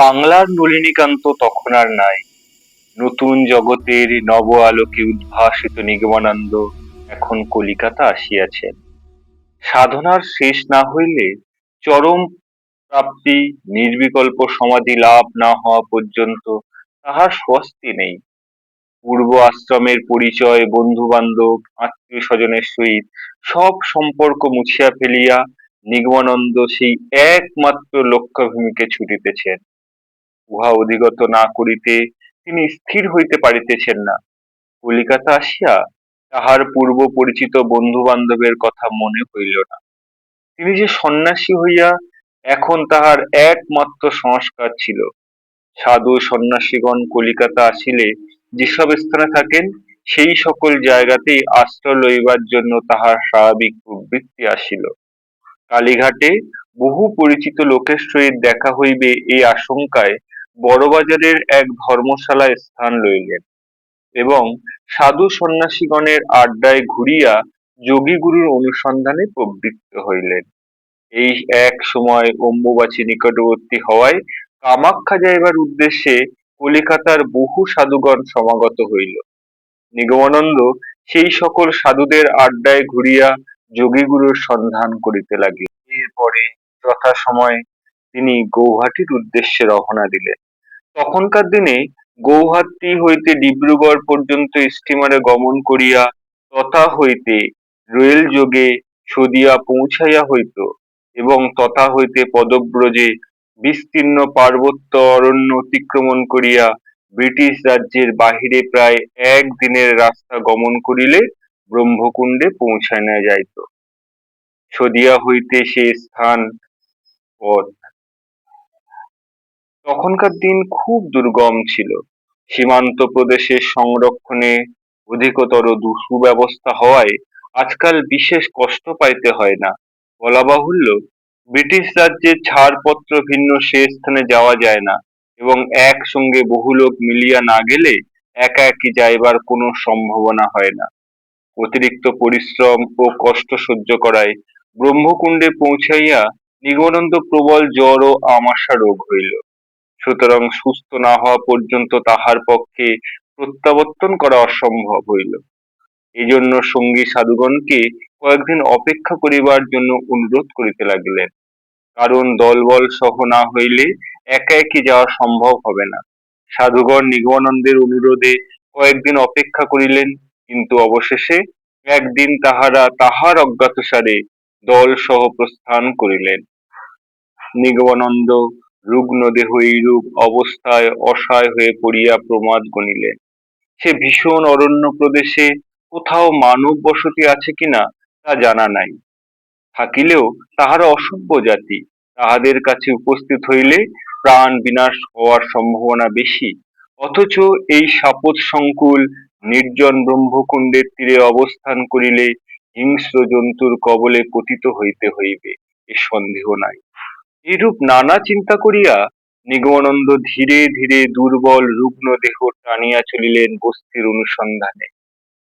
বাংলার নলিনীকান্ত তখন আর নাই। নতুন জগতের নব আলোকে উদ্ভাসিত নিগমানন্দ এখন কলিকাতা আসিয়াছেন। সাধনার শেষ না হইলে চরম প্রাপ্তি নির্বিকল্প সমাধি লাভ না হওয়া পর্যন্ত তাহার স্বস্তি নেই। পূর্ব আশ্রমের পরিচয়, বন্ধু বান্ধব, আত্মীয় স্বজনের সহিত সব সম্পর্ক মুছিয়া ফেলিয়া নিগমানন্দ সেই একমাত্র লক্ষ্যভূমিকে ছুটিতেছেন। উহা অধিগত না করিতে তিনি স্থির হইতে পারিতেছেন না। কলিকাতা আসিয়া তাহার পূর্ব পরিচিত বন্ধু বান্ধবের কথা মনে হইল না। তিনি যে সন্ন্যাসী হইয়া এখন তাহার একমাত্র সংস্কার ছিল। সাধু সন্ন্যাসীগণ কলিকাতা আসিলে যেসব স্থানে থাকেন সেই সকল জায়গাতেই আশ্রয় লইবার জন্য তাহার স্বাভাবিক প্রবৃত্তি আসিল। কালীঘাটে বহু পরিচিত লোকের সহিত দেখা হইবে এই আশঙ্কায় বড়বাজারের এক ধর্মশালায় স্থান লইলেন এবং সাধু সন্ন্যাসীগণের আড্ডায় ঘুরিয়া যোগীগুরুর অনুসন্ধানে প্রবৃত্ত হইলেন। এই এক সময় অম্বুবাচী নিকটবর্তী হওয়ায় কামাখ্যা যাইবার উদ্দেশ্যে কলিকাতার বহু সাধুগণ সমাগত হইল। নিগমানন্দ সেই সকল সাধুদের আড্ডায় ঘুরিয়া যোগীগুরুর সন্ধান করিতে লাগিলেন। এরপরে যথাসময়ে তিনি গৌহাটির উদ্দেশ্যে রওনা দিলেন। তখনকার দিনে গৌহাটি হইতে ডিব্রুগড় পর্যন্ত স্টিমারে গমন করিয়া তথা হইতে রেল যোগে সদিয়া পৌঁছাইয়া হইত এবং তথা হইতে পদব্রজে বিস্তীর্ণ পার্বত্য অরণ্য অতিক্রমণ করিয়া ব্রিটিশ রাজ্যের বাহিরে প্রায় একদিনের রাস্তা গমন করিলে ব্রহ্মকুণ্ডে পৌঁছানো যাইত। সদিয়া হইতে সে স্থান পথ। তখনকার দিন খুব দুর্গম ছিল। সীমান্ত প্রদেশের সংরক্ষণে অধিকতর সুব্যবস্থা হওয়ায় আজকাল বিশেষ কষ্ট পাইতে হয় না। বলা বাহুল্য, ব্রিটিশ রাজ্যের ছাড়পত্র ভিন্ন সে স্থানে যাওয়া যায় না এবং একসঙ্গে বহু লোক মিলিয়া না গেলে একা একই যাইবার কোনো সম্ভাবনা হয় না। অতিরিক্ত পরিশ্রম ও কষ্ট সহ্য করায় ব্রহ্মকুণ্ডে পৌঁছাইয়া নিগমানন্দ প্রবল জ্বর ও আমাশা রোগ হইল। সুতরাং সুস্থ না হওয়া পর্যন্ত তাহার পক্ষে প্রত্যাবর্তন করা অসম্ভব হইল। এই জন্য সঙ্গী সাধুগণকে কয়েকদিন অপেক্ষা করিবার জন্য অনুরোধ করিতে লাগিলেন। কারণ দলবল সহ না হইলে একা একই যাওয়া সম্ভব হবে না। সাধুগণ নিগমানন্দের অনুরোধে কয়েকদিন অপেক্ষা করিলেন, কিন্তু অবশেষে একদিন তাহারা তাহার অজ্ঞাতসারে দল সহ প্রস্থান করিলেন। নিগমানন্দ রুগ্ন দেহ এইরূপ অবস্থায় অসহায় হয়ে পড়িয়া প্রমাদ গণিলেন। সে ভীষণ অরণ্য প্রদেশে কোথাও মানব বসতি আছে কিনা তা জানা নাই। থাকিলেও তাহারা অসভ্য জাতি, তাহাদের কাছে উপস্থিত হইলে প্রাণ বিনাশ হওয়ার সম্ভাবনা বেশি। অথচ এই সাপত সংকুল নির্জন ব্রহ্মকুণ্ডের তীরে অবস্থান করিলে হিংস্র জন্তুর কবলে পতিত হইতে হইবে, এ সন্দেহ নাই। এরূপ নানা চিন্তা করিয়া নিগমানন্দ ধীরে ধীরে দুর্বল রুগ্ন দেহ টানিয়া চলিলেন বস্তির অনুসন্ধানে।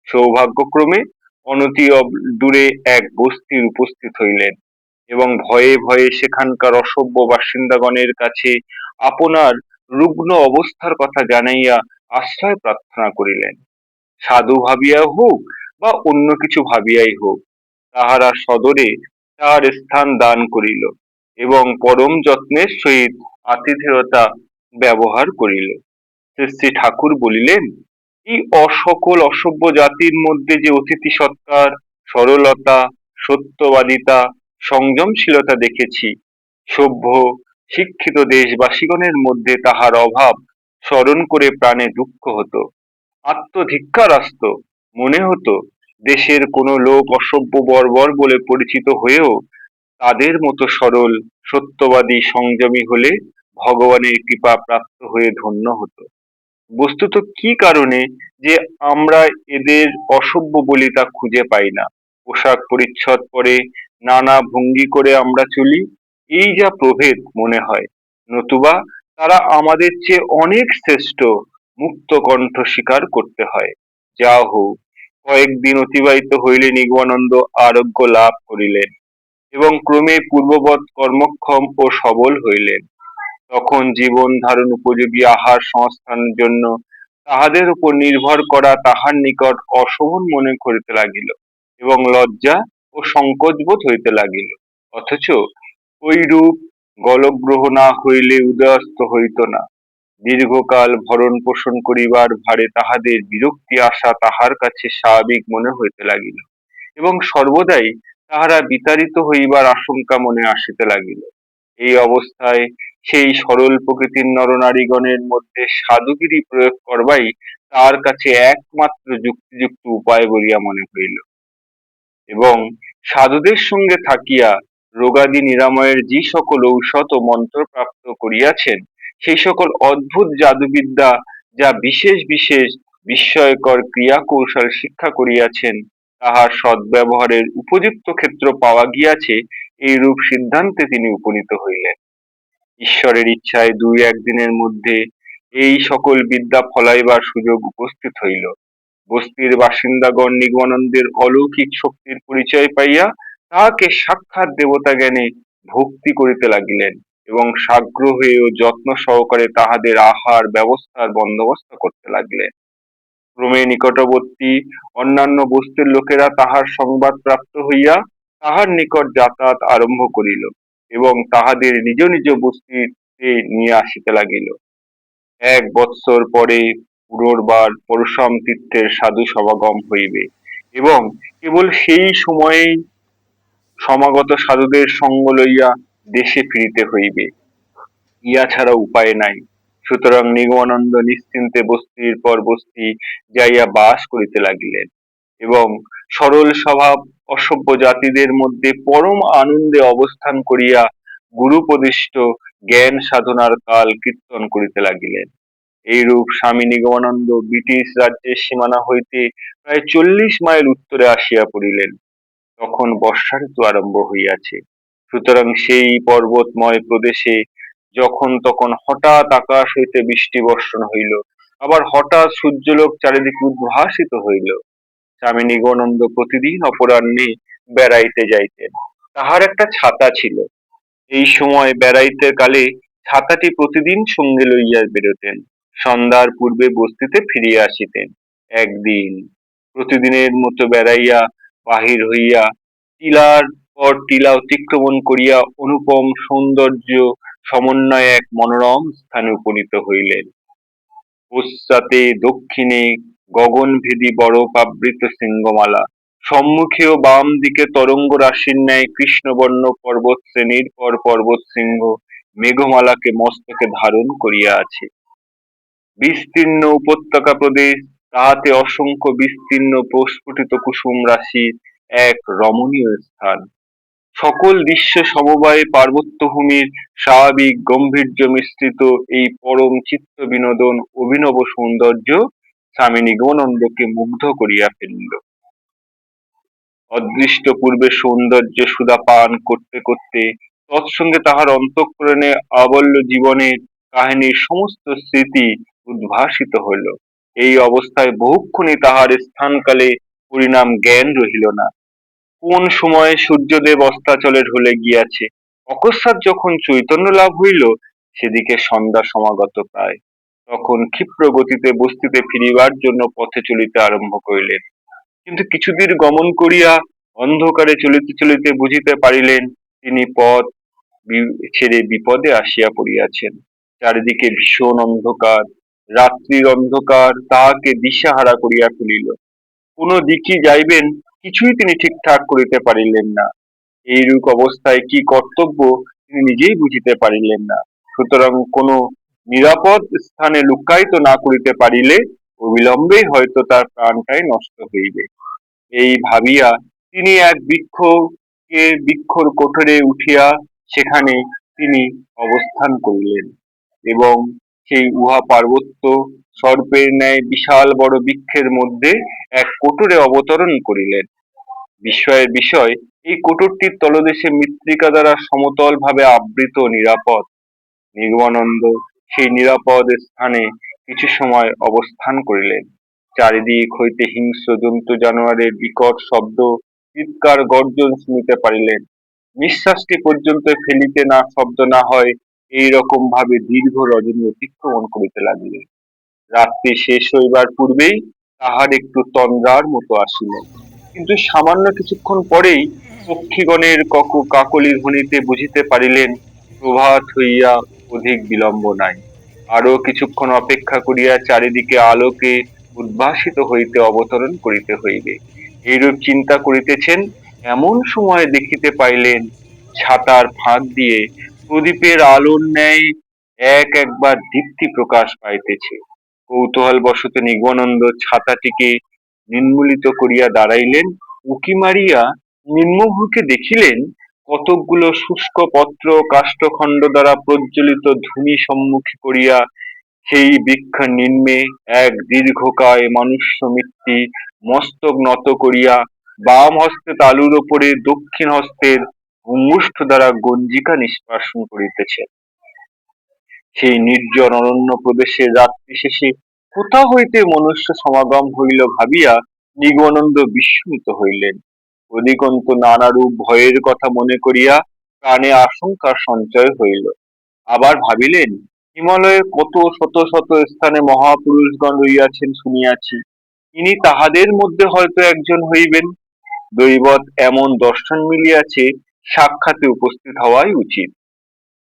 সৌভাগ্যক্রমে অনতি দূরে এক বস্তির উপস্থিত হইলেন এবং ভয়ে ভয়ে সেখানকার অসভ্য বাসিন্দাগণের কাছে আপনার রুগ্ন অবস্থার কথা জানাইয়া আশ্রয় প্রার্থনা করিলেন। সাধু ভাবিয়া হোক বা অন্য কিছু ভাবিয়াই হোক, তাহারা সদরে তাহার স্থান দান করিল এবং পরম যত্নের সহিত আতিথেয়তা ব্যবহার করিল। শ্রী শ্রী ঠাকুর বলিলেন, এই অসকল অসভ্য জাতির মধ্যে যে অতিথি সৎকার, সরলতা, সত্যবাদিতা, সংযমশীলতা দেখেছি, সভ্য শিক্ষিত দেশবাসীগণের মধ্যে তাহার অভাব স্মরণ করে প্রাণে দুঃখ হতো, আত্মধিক্কার আসত। মনে হতো দেশের কোনো লোক অসভ্য বর্বর বলে পরিচিত হয়েও তাদের মতো সরল, সত্যবাদী, সংযমী হলে ভগবানের কৃপা প্রাপ্ত হয়ে ধন্য হতো। বস্তুত কি কারণে যে আমরা এদের অসভ্য বলি তা খুঁজে পাই না। পোশাক পরিচ্ছদ পরে, নানা ভঙ্গি করে আমরা চলি, এই যা প্রভেদ মনে হয়। নতুবা তারা আমাদের চেয়ে অনেক শ্রেষ্ঠ, মুক্ত কণ্ঠ স্বীকার করতে হয়। যা হোক, কয়েকদিন অতিবাহিত হইলে নিগমানন্দ আরোগ্য লাভ করিলেন এবং ক্রমে পূর্ববৎ কর্মক্ষম ও সবল হইলেন। তখন জীবন ধারণ উপযোগী আহার সংস্থানের জন্য তাহাদের উপর নির্ভর করা তাহার নিকট অশোভন মনে করিতে লাগিল এবং লজ্জা ও সংকোচ বোধ হইতে লাগিল। অথচ ঐরূপ গলগ্রহ না হইলে উদয়াস্ত হইত না। দীর্ঘকাল ভরণ পোষণ করিবার ভারে তাহাদের বিরক্তি আসা তাহার কাছে স্বাভাবিক মনে হইতে লাগিল এবং সর্বদাই তাহারা বিতাড়িত হইবার আশঙ্কা মনে আসিতে লাগিল। এই অবস্থায় সেই সরল প্রকৃতির নরনারীগণের মধ্যে সাধুগিরি প্রয়োগ করবাই তার কাছে একমাত্র যুক্তিযুক্ত উপায় বলিয়া মনে হইল এবং সাধুদের সঙ্গে থাকিয়া রোগাদি নিরাময়ের যে সকল ঔষধ ও মন্ত্র প্রাপ্ত করিয়াছেন সেই সকল অদ্ভুত জাদুবিদ্যা যা বিশেষ বিশেষ বিস্ময়কর ক্রিয়া কৌশল শিক্ষা করিয়াছেন তাহার সদ্ব্যবহারের উপযুক্ত ক্ষেত্র পাওয়া গিয়াছে এই রূপ সিদ্ধান্তে তিনি উপনীত হইলেন। ঈশ্বরের ইচ্ছায় দুই একদিনের মধ্যে এই সকল বিদ্যা ফলাইবার সুযোগ উপস্থিত হইল। বস্তির বাসিন্দাগণ নিগমানন্দের অলৌকিক শক্তির পরিচয় পাইয়া তাহাকে সাক্ষাৎ দেবতা জ্ঞানে ভক্তি করিতে লাগিলেন এবং সাগ্র হয়ে ও যত্ন সহকারে তাহাদের আহার ব্যবস্থার বন্দোবস্ত করতে লাগিলেন। ক্রমে নিকটবর্তী অন্যান্য বস্তির লোকেরা তাহার সংবাদ প্রাপ্ত হইয়া তাহার নিকট যাতায়াত আরম্ভ করিল এবং তাহাদের নিজ নিজ বস্তিতে নিয়ে আসিতে লাগিল। 1 বৎসর পরে পুনর্বার পরশুরাম তীর্থের সাধু সমাগম হইবে এবং কেবল সেই সময়েই সমাগত সাধুদের সঙ্গ লইয়া দেশে ফিরিতে হইবে, ইহা ছাড়া উপায় নাই। সুতরাং নিগমানন্দ নিশ্চিন্তে বস্তির পর বস্তি যাইয়া বাস করিতে লাগিলেন এবং সরল স্বভাব অসভ্য জাতিদের মধ্যে পরম আনন্দে অবস্থান করিয়া গুরুপদিষ্ট জ্ঞান সাধনার কাল কীর্তন করিতে লাগিলেন। এইরূপ স্বামী নিগমানন্দ ব্রিটিশ রাজ্যের সীমানা হইতে প্রায় 40 মাইল উত্তরে আসিয়া পড়িলেন। তখন বর্ষা ঋতু আরম্ভ হইয়াছে। সুতরাং সেই পর্বতময় প্রদেশে যখন তখন হঠাৎ আকাশ হইতে বৃষ্টি বর্ষণ হইল, আবার হঠাৎ সূর্যলোক চারিদিকে উদ্ভাসিত হইল। স্বামী নিগমানন্দ প্রতিদিন অপরাহ্নে বেড়াইতে যাইতেন। তাহার একটা ছাতা ছিল। এই সময় বেড়াইতে কালে ছাতাটি প্রতিদিন সঙ্গে লইয়া বেরোতেন। সন্ধ্যার পূর্বে বস্তিতে ফিরিয়া আসিতেন। একদিন প্রতিদিনের মতো বেড়াইয়া বাহির হইয়া টিলার পর টিলা অতিক্রমণ করিয়া অনুপম সৌন্দর্য সমন্বয়ে এক মনোরম স্থানে উপনীত হইলেন। পশ্চাতে দক্ষিণে গগনভেদী বরফাবৃত শৃঙ্গমালা, সম্মুখে ও বাম দিকে তরঙ্গ রাশির ন্যায় কৃষ্ণবর্ণ পর্বত শ্রেণীর পর পর্বত শৃঙ্গ মেঘমালাকে মস্তকে ধারণ করিয়া আছে। বিস্তীর্ণ উপত্যকা প্রদেশ, তাহাতে অসংখ্য বিস্তীর্ণ প্রস্ফুটিত কুসুম রাশির এক রমণীয় স্থান। সকল দৃশ্য সমবায়ে পার্বত্যভূমির স্বাভাবিক গাম্ভীর্য মিশ্রিত এই পরম চিত্ত বিনোদন অভিনব সৌন্দর্য স্বামী নিগমানন্দকে মুগ্ধ করিয়া ফেলিল। অদৃষ্ট পূর্বে সৌন্দর্য সুধা পান করতে করতে তৎসঙ্গে তাহার অন্তঃকরণে আবল্য জীবনের কাহিনীর সমস্ত স্মৃতি উদ্ভাসিত হইল। এই অবস্থায় বহুক্ষণই তাহার স্থানকালে পরিণাম জ্ঞান রহিল না। কোন সময়ে সূর্যদেব অস্তাচলে ঢলে গিয়াছে। অকস্মাৎ যখন চৈতন্য লাভ হইল, সেদিকে সন্ধ্যা সমাগত প্রায়। তখন ক্ষিপ্র গতিতে বস্তিতে ফিরিবার জন্য পথে চলিতে আরম্ভ করিলেন। কিন্তু কিছুদূর গমন করিয়া অন্ধকারে চলিতে চলিতে বুঝিতে পারিলেন তিনি পথ ছেড়ে বিপদে আসিয়া পড়িয়াছেন। চারিদিকে ভীষণ অন্ধকার, রাত্রির অন্ধকার তাহাকে দিশাহারা করিয়া ফেলিল। কোন দিকে যাইবেন কিছুই তিনি ঠিকঠাক করিতে পারিলেন না। এইরূপ অবস্থায় কি কর্তব্য তিনি নিজেই বুঝিতে পারিলেন না। সুতরাং কোন নিরাপদ স্থানে লুক্কায়িত না করিতে পারিলে অবিলম্বেই হয়তো তার প্রাণটাই নষ্ট হইবে। এই ভাবিয়া তিনি এক বৃক্ষর কোঠরে উঠিয়া সেখানে তিনি অবস্থান করিলেন এবং সেই উহা পার্বত্য সর্পের ন্যায় বিশাল বড় বৃক্ষের মধ্যে এক কোটরে অবতরণ করিলেন। বিস্ময়ের বিষয়, এই কোটরটির তলদেশে মৃত্তিকা দ্বারা সমতল ভাবে আবৃত নিরাপদ। নিগমানন্দ সেই নিরাপদ স্থানে কিছু সময় অবস্থান করিলেন। চারিদিক হইতে হিংস্র জন্তু জানোয়ারের বিকট শব্দ, চিৎকার গর্জন শুনিতে পারিলেন। নিঃশ্বাসটি পর্যন্ত ফেলিতে না শব্দ না হয় এইরকম ভাবে দীর্ঘ রজনী অতিক্রমণ করিতে লাগিলেন। রাত্রি শেষ হইবার পূর্বেই তাহার একটু তন্দ্রার মতো আসিল, কিন্তু সামান্য কিছুক্ষণ পরেই পক্ষীগণের কাকলি ধ্বনিতে বুঝিতে পারিলেন প্রভাত হইয়া অধিক বিলম্ব নাই। আরো কিছুক্ষণ অপেক্ষা করিয়া চারিদিকে আলোকে উদ্ভাসিত হইতে অবতরণ করিতে হইবে। এইরূপ চিন্তা করিতেছেন, এমন সময় দেখিতে পাইলেন ছাতার ফাঁক দিয়ে প্রদীপের আলোর ন্যায় একবার দীপ্তি প্রকাশ পাইতেছে। কৌতূহল বশত নিগমানন্দ ছাতাটিকে নিম্মলিত করিয়া দাঁড়াইলেন। উঁকি মারিয়া নিম্নভূকে দেখিলেন কতকগুলো শুষ্ক পত্র কাষ্ঠখণ্ড দ্বারা প্রজ্বলিত ধূনি সম্মুখে করিয়া সেই বৃক্ষ নিম্নে এক দীর্ঘকায় মনুষ্য মৃত্যু মস্তক নত করিয়া বাম হস্তে তালুর ওপরে দক্ষিণ হস্তের অঙ্গুষ্ঠ দ্বারা গঞ্জিকা নিষ্কাশন করিতেছে। সেই নির্জন অরণ্য প্রদেশের রাত্রি শেষে কোথা হইতে মনুষ্য সমাগম হইল ভাবিয়া নিগমানন্দ বিস্মিত হইলেন। অধিকন্ত নানারূপ ভয়ের কথা মনে করিয়া প্রাণে আশঙ্কার সঞ্চয় হইল। আবার ভাবিলেন, হিমালয়ে কত শত শত স্থানে মহাপুরুষগণ রইয়াছেন শুনিয়াছি, ইনি তাহাদের মধ্যে হয়তো একজন হইবেন। দৈবত এমন দর্শন মিলিয়াছে, সাক্ষাতে উপস্থিত হওয়াই উচিত।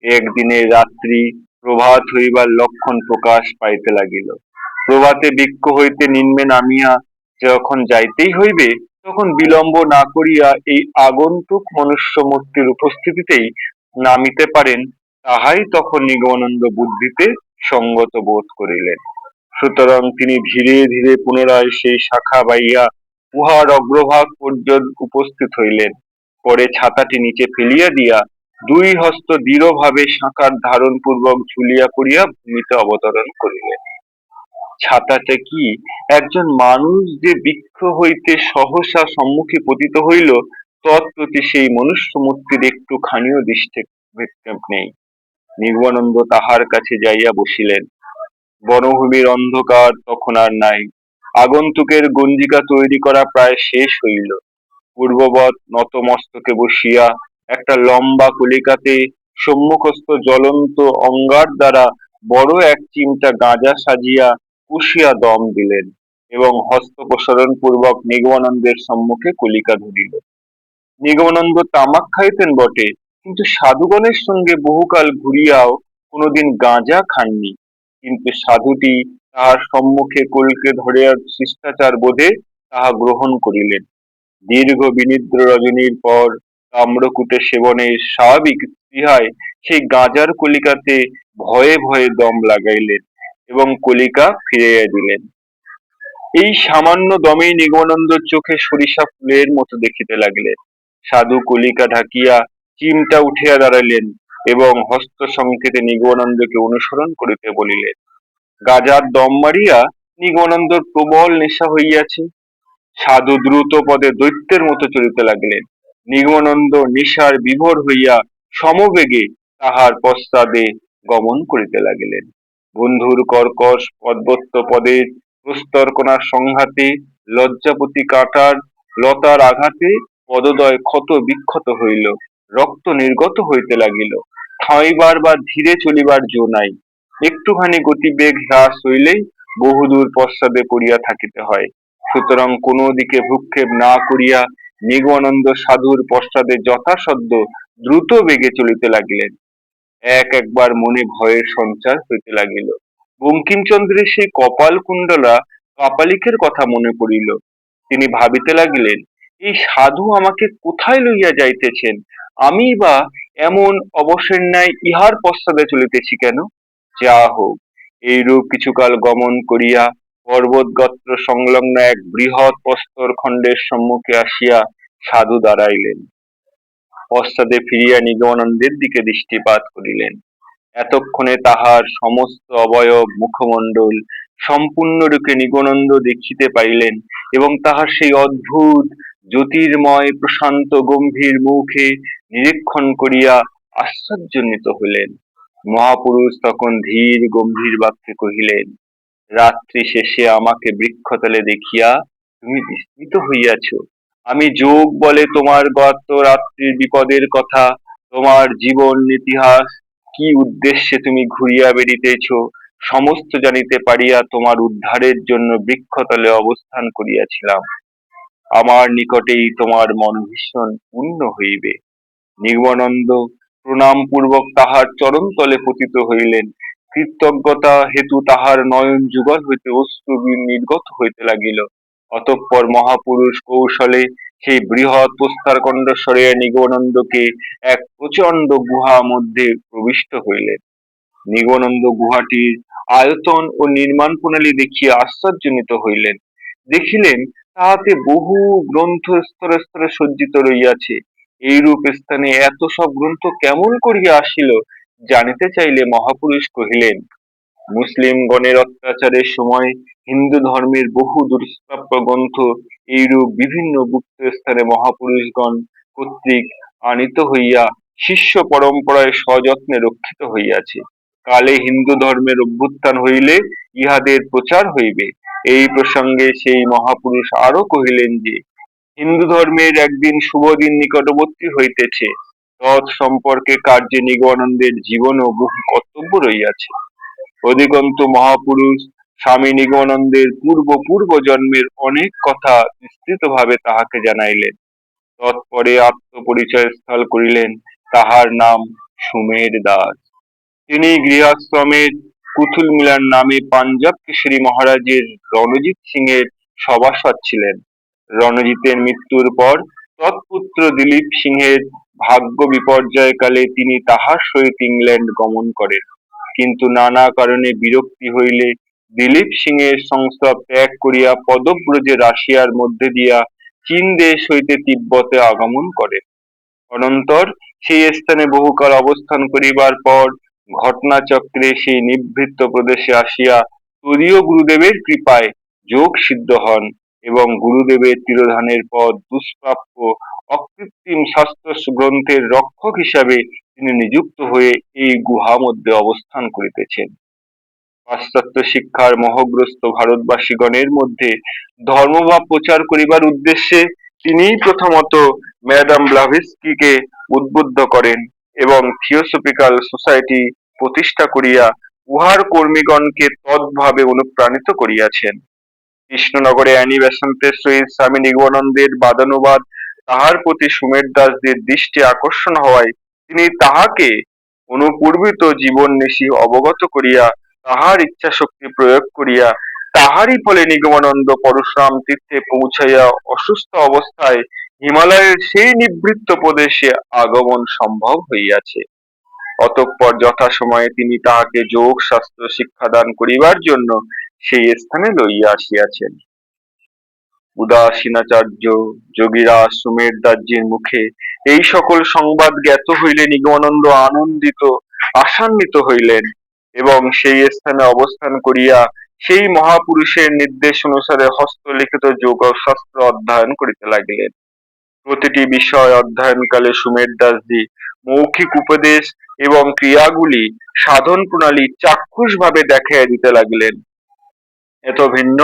একদিনের রাত্রি প্রভাত হইবার লক্ষণ প্রকাশ পাইতে লাগিল। প্রভাতে বৃক্ষ হইতে নিম্নে নামিয়া যখন যাইতেই হইবে, তখন বিলম্ব না করিয়া এই আগন্তুক মনুষ্য মূর্তির উপস্থিতিতেই নামিতে পারেন, তাহাই তখন নিগমানন্দ বুদ্ধিতে সঙ্গত বোধ করিলেন। সুতরাং তিনি ধীরে ধীরে পুনরায় সেই শাখা বাইয়া উহার অগ্রভাগ পর্যন্ত উপস্থিত হইলেন। পরে ছাতাটি নিচে ফেলিয়া দিয়া দুই হস্ত দৃঢ়ভাবে শাঁখার ধারণ পূর্বক ঝুলিয়া পড়িয়া ভূমিতে অবতরণ করিলেন। ছাতাটা কি একজন মানুষ যে বৃক্ষ হইতে সহসা সম্মুখে পতিত হইল, তৎপ্রতি সেই মনুষ্য মূর্তির একটুখানিও দৃষ্টিক্ষেপ নেই। নিগমানন্দ তাহার কাছে যাইয়া বসিলেন। বনভূমির অন্ধকার তখন আর নাই। আগন্তুকের গঞ্জিকা তৈরি করা প্রায় শেষ হইল। পূর্ববৎ নতমস্তকে বসিয়া একটা লম্বা কলিকাতে সম্মুখস্থ জ্বলন্ত অঙ্গার দ্বারা বড় এক চিমটা গাঁজা সাজিয়া কুশিয়া দম দিলেন এবং হস্ত প্রসারণ পূর্বক নিগমানন্দের সম্মুখে কলিকা ধরিল। নিগমানন্দ তামাক খাইতেন বটে, কিন্তু সাধুগণের সঙ্গে বহুকাল ঘুরিয়াও কোনোদিন গাঁজা খাননি। কিন্তু সাধুটি তাহার সম্মুখে কলিকে ধরিয়া শিষ্টাচার বোধে তাহা গ্রহণ করিলেন। দীর্ঘ বিনিদ্র রজনীর পর তাম্রকূটে সেবনের স্বাভাবিক স্পৃহায় সেই গাঁজার কলিকাতে ভয়ে ভয়ে দম লাগাইলেন এবং কলিকা ফিরাইয়া দিলেন। এই সামান্য দমেই নিগমানন্দর চোখে সরিষা ফুলের মতো দেখিতে লাগিলেন। সাধু কলিকা ঢাকিয়া চিমটা উঠিয়া দাঁড়াইলেন এবং হস্ত সংকেতে নিগমানন্দকে অনুসরণ করিতে বলিলেন। গাঁজার দম মারিয়া নিগমানন্দর প্রবল নেশা হইয়াছে। সাধু দ্রুত পদে দৈত্যের মতো চলিতে লাগিলেন। নিগমানন্দ নেশার বিভোর হইয়া সমবেগে তাহার পশ্চাদে গমন করিতে লাগিলেন। বন্ধুর কর্কশ পদবত্ত পদের প্রস্তরকণার সংঘাতে লজ্জাপতি কাঁটার লতার আঘাতে পদদয় ক্ষত বিক্ষত হইল, রক্ত নির্গত হইতে লাগিল। থামিবার বা ধীরে চলিবার জো নাই। একটুখানি গতিবেগ হ্রাস হইলেই বহুদূর পশ্চাদে পড়িয়া থাকিতে হয়। সুতরাং কোনো দিকে ভ্রুক্ষেপ না করিয়া নিগমানন্দ সাধুর পশ্চাদে যথাসাধ্য দ্রুত বেগে চলিতে লাগিলেন। একবার মনে ভয়ের সঞ্চার হইতে লাগিল। বঙ্কিমচন্দ্রের সেই কপাল কুণ্ডলা কাপালিকের কথা মনে পড়িল। তিনি ভাবিতে লাগিলেন, এই সাধু আমাকে কোথায় লইয়া যাইতেছেন, আমি বা এমন অবসর ন্যায় ইহার পশ্চাদে চলিতেছি কেন? যা হোক, এইরূপ কিছুকাল গমন করিয়া পর্বত গাত্র সংলগ্ন এক বৃহৎ প্রস্তর খণ্ডের সম্মুখে আসিয়া সাধু দাঁড়াইলেন। পশ্চাদে ফিরিয়া নিগমানন্দের দিকে দৃষ্টিপাত করিলেন। এতক্ষণে তাহার সমস্ত অবয়ব মুখমণ্ডল সম্পূর্ণরূপে নিগমানন্দ দেখিতে পাইলেন এবং তাহার সেই অদ্ভুত জ্যোতির্ময় প্রশান্ত গম্ভীর মুখে নিরীক্ষণ করিয়া আশ্চর্যান্বিত হইলেন। মহাপুরুষ তখন ধীর গম্ভীর বাক্যে কহিলেন, রাত্রি শেষে আমাকে বৃক্ষতলে দেখিয়া তুমি বিস্মিত হইয়াছ। আমি যোগ বলে তোমার গত রাত্রির বিপদের কথা, তোমার জীবন ইতিহাস কি উদ্দেশ্যে তুমি ঘুরিয়া বেড়িতেছ, সমস্ত জানিতে পারিয়া তোমার উদ্ধারের জন্য বৃক্ষতলে অবস্থান করিয়াছিলাম। আমার নিকটেই তোমার মনোভীষণ পূর্ণ হইবে। নিগমানন্দ প্রণাম পূর্বক তাহার চরণতলে পতিত হইলেন। কৃতজ্ঞতা হেতু তাহার নয়ন যুগল হইতে অশ্রু নির্গত হইতে লাগিল। অতঃপর মহাপুরুষ কৌশলে সেই বৃহৎ প্রস্তরখণ্ড সরিয়া নিগমানন্দকে এক প্রচণ্ড গুহা মধ্যে প্রবিষ্ট হইলেন। নিগমানন্দ গুহাটির আয়তন ও নির্মাণ প্রণালী দেখিয়া আশ্চর্যান্বিত হইলেন। দেখিলেন তাহাতে বহু গ্রন্থ স্তরে স্তরে সজ্জিত রহিয়াছে। এইরূপ স্থানে এত সব গ্রন্থ কেমন করিয়া আসিল? জানিতে চাইলে মহাপুরুষ কহিলেন, মুসলিমগণের অত্যাচারের সময় হিন্দু ধর্মের বহু দুষ্প্রাপ্য গ্রন্থ এইরূপ বিভিন্ন গুপ্ত স্থানে মহাপুরুষগণ কর্তৃক আনিত হইয়া শিষ্য পরম্পরায় সযত্নে রক্ষিত হইয়াছে। কালে হিন্দু ধর্মের অভ্যুত্থান হইলে ইহাদের প্রচার হইবে। এই প্রসঙ্গে সেই মহাপুরুষ আরো কহিলেন যে, হিন্দু ধর্মের একদিন শুভ দিন নিকটবর্তী হইতেছে, তৎ সম্পর্কে কার্যে নিগমানন্দের জীবন ও বহু কর্তব্য রহিয়াছে। অধিকন্তু মহাপুরুষ স্বামী নিগমানন্দের পূর্ব জন্মের অনেক কথা বিস্তৃত ভাবে তাহাকে জানাইলেন। তৎপরে আত্মপরিচয় স্থল করিলেন, তাহার নাম সুমের দাস। তিনি গৃহাশ্রমের কুতুল মিলার নামে পাঞ্জাব কেশরী মহারাজের রণজিৎ সিংয়ের সভাসদ ছিলেন। রণজিতের মৃত্যুর পর তৎপুত্র দিলীপ সিংহের ভাগ্য বিপর্যয় কালে তিনি তাহার সহিত ইংল্যান্ড গমন করেন, কিন্তু নানা কারণে বিরক্তি হইলে দিলীপ সিংহের সংস্রব ত্যাগ করিয়া পদব্রজে রাশিয়ার মধ্যে দিয়া চীন দেশ হইতে তিব্বতে আগমন করেন। অনন্তর সেই স্থানে বহুকাল অবস্থান করিবার পর ঘটনাচক্রে সেই নিভৃত প্রদেশে আসিয়া তদীয় গুরুদেবের কৃপায় যোগ সিদ্ধ হন এবং গুরুদেবের তিরোধানের পর দুষ্প্রাপ্য অকৃত্রিম শাস্ত্র গ্রন্থের রক্ষক হিসাবে তিনি নিযুক্ত হয়ে এই গুহা মধ্যে অবস্থান করিতেছেন। পাশ্চাত্য শিক্ষার মোহগ্রস্ত ভারতবাসীগণের মধ্যে ধর্মভাব প্রচার করিবার উদ্দেশ্যে তিনিই প্রথমত ম্যাডাম ব্লাভাৎস্কিকে উদ্বুদ্ধ করেন এবং থিওসফিক্যাল সোসাইটি প্রতিষ্ঠা করিয়া উহার কর্মীগণকে তদ্ভাবে অনুপ্রাণিত করিয়াছেন। কৃষ্ণনগরে অ্যানি বেসান্তের সহিত স্বামী নিগমানন্দের বাদানুবাদ তাহার প্রতি সুমের দাসদের দৃষ্টি আকর্ষণ হওয়ায় তিনি তাহাকে অনুপূর্বিত জীবন নিশি অবগত করিয়া তাহার ইচ্ছা শক্তি প্রয়োগ করিয়া তাহারই ফলে নিগমানন্দ পরশুরাম তীর্থে পৌঁছাইয়া অসুস্থ অবস্থায় হিমালয়ের সেই নিভৃত প্রদেশে আগমন সম্ভব হইয়াছে। অতঃপর যথাসময়ে তিনি তাহাকে যোগ শাস্ত্র শিক্ষাদান করিবার জন্য সেই স্থানে লইয়া আসিয়াছেন। উদাসীনাচার্য যোগীরাজ সুমের দাসজির মুখে এই সকল সংবাদ জ্ঞাত হইলে নিগমানন্দ আনন্দিত আশান্বিত হইলেন এবং সেই স্থানে অবস্থান করিয়া সেই মহাপুরুষের নির্দেশ অনুসারে হস্তলিখিত যোগ শাস্ত্র অধ্যয়ন করিতে লাগিলেন। প্রতিটি বিষয় অধ্যয়নকালে সুমের দাসজি মৌখিক উপদেশ এবং ক্রিয়াগুলি সাধন প্রণালী চাক্ষুষ ভাবে দেখাইয়া দিতে লাগিলেন। এত ভিন্ন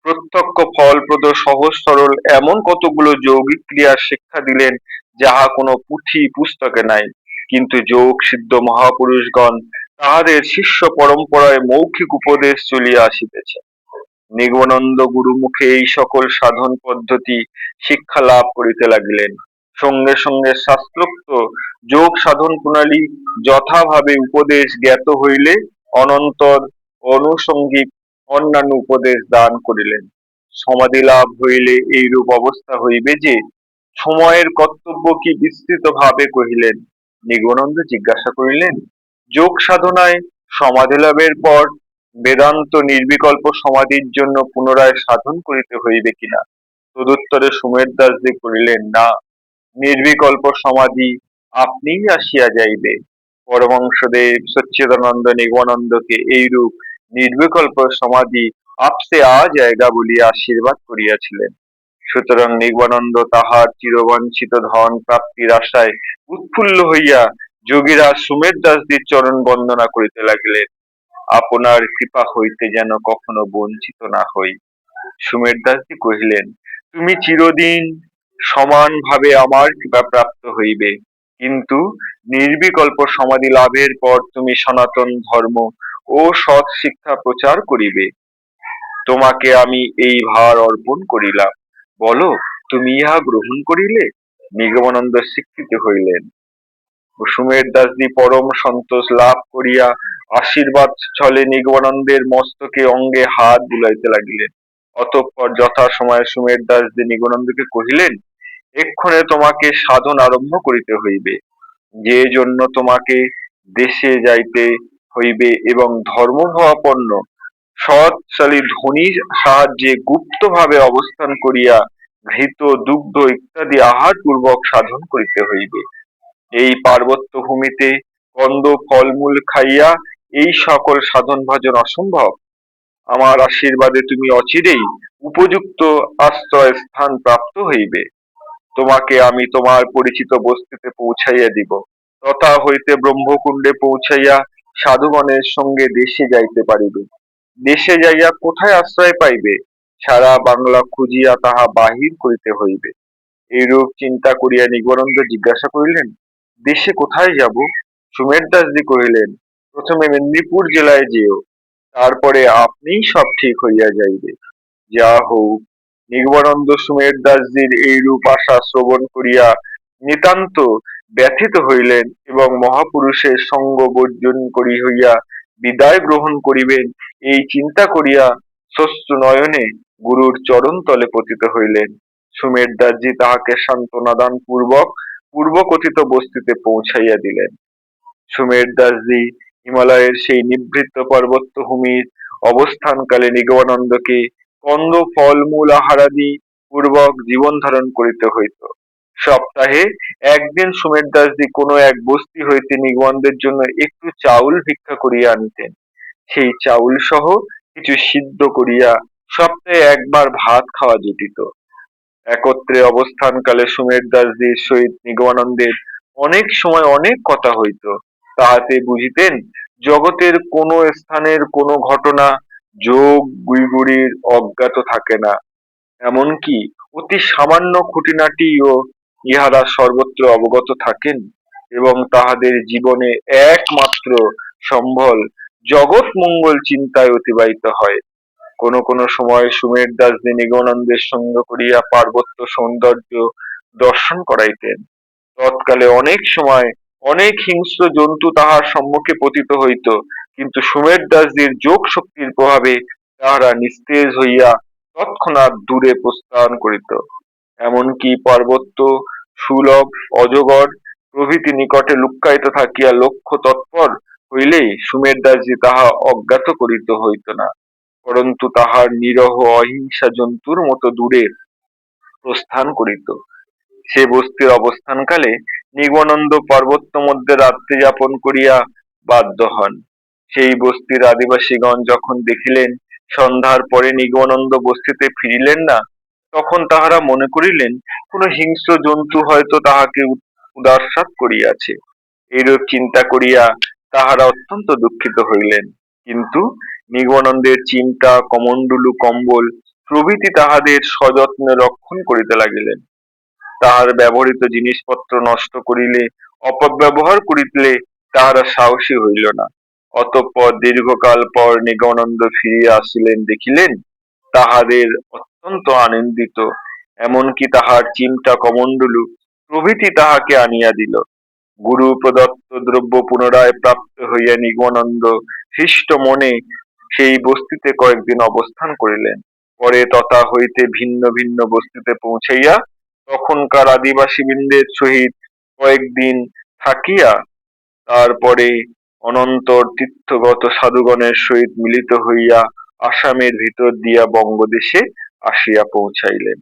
প্রত্যক্ষ ফলপ্রদ সহজ সরল এমন কতগুলো যৌগিক ক্রিয়ার শিক্ষা দিলেন যাহা কোনো পুঁথি পুস্তকে নাই, কিন্তু যোগ সিদ্ধ মহাপুরুষগণ তাহাদের শিষ্য পরম্পরায় মৌখিক উপদেশ চলিয়া আসিতেছে। নিগমানন্দ গুরুমুখে এই সকল সাধন পদ্ধতি শিক্ষা লাভ করিতে লাগিলেন। সঙ্গে সঙ্গে শাস্ত্রোক্ত যোগ সাধন প্রণালী যথাভাবে উপদেশ জ্ঞাত হইলে অনন্তর অনুষঙ্গিক অন্যান্য উপদেশ দান করিলেন। সমাধি লাভ হইলে এইরূপ অবস্থা হইবে যে সময়ের কর্তব্য কি বিস্তৃত ভাবে কহিলেন। নিগমানন্দ জিজ্ঞাসা করিলেন, যোগ সাধনায় সমাধি লাভের পর বেদান্ত নির্বিকল্প সমাধির জন্য পুনরায় সাধন করিতে হইবে কিনা? তদুত্তরে সুমের দাসজি করিলেন, না, নির্বিকল্প সমাধি আপনিই আসিয়া যাইবে। পরমহংসদেব সচ্চিদানন্দ নিগমানন্দকে এইরূপ নির্বিকল্প সমাধি আপসে আ জায়গা বলিয়া আশীর্বাদ করিয়াছিলেন। সুতরাং নিগমানন্দ তাহার চিরবাঞ্ছিত ধন প্রাপ্তির আশায় উৎফুল্ল হইয়া যোগীরাজ সুমের দাসজির চরণ বন্দনা করিতে লাগিলেন। আপনার কৃপা হইতে যেন কখনো বঞ্চিত না হই। সুমের দাসজি কহিলেন, তুমি চিরদিন সমান ভাবে আমার কৃপা প্রাপ্ত হইবে। কিন্তু নির্বিকল্প সমাধি লাভের পর তুমি সনাতন ধর্ম ও সৎ শিক্ষা প্রচার করিবে। তোমাকে আমি এই ভার অর্পণ করিলাম, বলো তুমি ইহা গ্রহণ করিলে? নিগমানন্দ স্বীকৃত হইলেন। কুসুমের দাসী পরম সন্তোষ লাভ করিয়া আশীর্বাদ ছলে নিগমানন্দের মস্তকে অঙ্গে হাত বুলাইতে লাগিলেন। অতঃপর যথা সময়ে সুমের দাস নিগমানন্দকে কহিলেন, এক্ষণে তোমাকে সাধন আরম্ভ করিতে হইবে, যে জন্য তোমাকে দেশে যাইতে হইবে এবং ধর্মভাবাপন্ন সৎশালী ধনীর সাহায্যে গুপ্ত ভাবে অবস্থান করিয়া ঘৃত দুগ্ধ ইত্যাদি আহার পূর্বক সাধন করিতে হইবে। এই পার্বত্য ভূমিতে কন্দ ফলমূল খাইয়া এই সকল সাধন ভজন অসম্ভব। আমার আশীর্বাদে তুমি অচিরেই উপযুক্ত আশ্রয় স্থান প্রাপ্ত হইবে। তোমাকে আমি তোমার পরিচিত বস্তিতে পৌঁছাইয়া দিব। তথা হইতে ব্রহ্মকুণ্ডে পৌঁছাইয়া সাধুগণের সঙ্গে দেশে যাইতে পারিবে। দেশে যাইয়া কোথায় আশ্রয় পাইবে? সারা বাংলা খুঁজিয়া তাহা বাহির করিতে হইবে। এইরূপ চিন্তা করিয়া নিগমানন্দ জিজ্ঞাসা করিলেন, দেশে কোথায় যাব? সুমের দাসজি কহিলেন, প্রথমে মেদিনীপুর জেলায় যেও, তারপরে আপনিই সব ঠিক হইয়া যাইবে। যা হউক। নিগমানন্দ সুমের দাসজির এইরূপ আশা শ্রবণ করিয়া নিতান্ত ব্যথিত হইলেন এবং মহাপুরুষের সঙ্গ বর্জন করি হইয়া বিদায় গ্রহণ করিবেন এই চিন্তা করিয়া শ্মশ্রু নয়নে গুরুর চরণ তলে পতিত হইলেন। সুমের দাসজি তাহাকে সান্ত্বনা দান পূর্বক পূর্বকথিত বস্তিতে পৌঁছাইয়া দিলেন। সুমের দাসজি হিমালয়ের সেই নিভৃত পর্বত ভূমির অবস্থানকালে নিগমানন্দকে কন্দ ফলমূল আহারাদি পূর্বক জীবন ধারণ করিতে হইত। সপ্তাহে একদিন সুমের দাসজি কোনো এক বস্তি হইতে নিগমানন্দের জন্য একটু চাউল ভিক্ষা করিয়া আনিতেন। সেই চাউল সহ কিছু সিদ্ধ করিয়া সপ্তাহে একবার ভাত খাওয়া জুটিত। একত্রে অবস্থানকালে সুমের দাসজির সহিত নিগমানন্দের অনেক সময় অনেক কথা হইত। তাহাতে বুঝিতেন জগতের কোন স্থানের কোন ঘটনা যোগ গুইগুড়ির অজ্ঞাত থাকে না, এমনকি অতি সামান্য খুঁটিনাটিও ইহারা সর্বত্র অবগত থাকেন এবং তাহাদের জীবনে একমাত্র সম্বল জগৎ মঙ্গল চিন্তায় অতিবাহিত হয়। কোন কোন সময় সুমের দাস নিগমানন্দের সঙ্গ করিয়া পার্বত্য সৌন্দর্য দর্শন করাইতেন। তৎকালে অনেক সময় অনেক হিংস্র জন্তু তাহার সম্মুখে পতিত হইত, কিন্তু সুমের দাসজির যোগ শক্তির প্রভাবে তাহারা নিস্তেজ হইয়া তৎক্ষণাৎ দূরে প্রস্থান করিত। এমনকি পার্বত্য সুলভ অজগর প্রভৃতি নিকটে লুক্কায়িত থাকিয়া লক্ষ্য তৎপর হইলেই সুমের দাসজি তাহা অজ্ঞাত করিতে হইত না, পরন্তু তাহার নিরহ অহিংসা জন্তুর মতো দূরে প্রস্থান করিত। সে বস্তির অবস্থানকালে নিগমানন্দ পার্বত্য মধ্যে রাত্রি যাপন করিয়া বাধ্য হন। সেই বস্তির আদিবাসীগণ যখন দেখিলেন সন্ধ্যার পরে নিগমানন্দ বস্তিতে ফিরিলেন না, তখন তাহারা মনে করিলেন কোন হিংস্র জন্তু হয়তো তাহাকে উদারসাৎ করিয়াছে। এইরূপ চিন্তা করিয়া তাহারা অত্যন্ত দুঃখিত হইলেন। কিন্তু নিগমানন্দের চিন্তা কমণ্ডলু কম্বল প্রভৃতি তাহাদের সযত্নে রক্ষণ করিতে লাগিলেন। তাহার ব্যবহৃত জিনিসপত্র নষ্ট করিলে অপব্যবহার করিলে তাহারা সাহসী হইল না। অতঃপর দীর্ঘকাল পর নিগমানন্দ ফিরিয়া আসিলেন, দেখিলেন তাহাদের অত্যন্ত আনন্দিত, এমনকি তাহার চিমটা কমণ্ডলু প্রভৃতি তাহাকে আনিয়া দিল। গুরু প্রদত্ত দ্রব্য পুনরায় প্রাপ্ত হইয়া নিগমানন্দ হৃষ্ট মনে সেই বস্তিতে কয়েকদিন অবস্থান করিলেন। পরে তথা হইতে ভিন্ন ভিন্ন বস্তিতে পৌঁছাইয়া তখনকার আদিবাসী বৃন্দের সহিত কয়েকদিন থাকিয়া তারপরে অনন্তর তীর্থগত সাধুগণের সহিত মিলিত হইয়া আসামের ভিতর দিয়া বঙ্গদেশে আসিয়া পৌঁছাইলেন।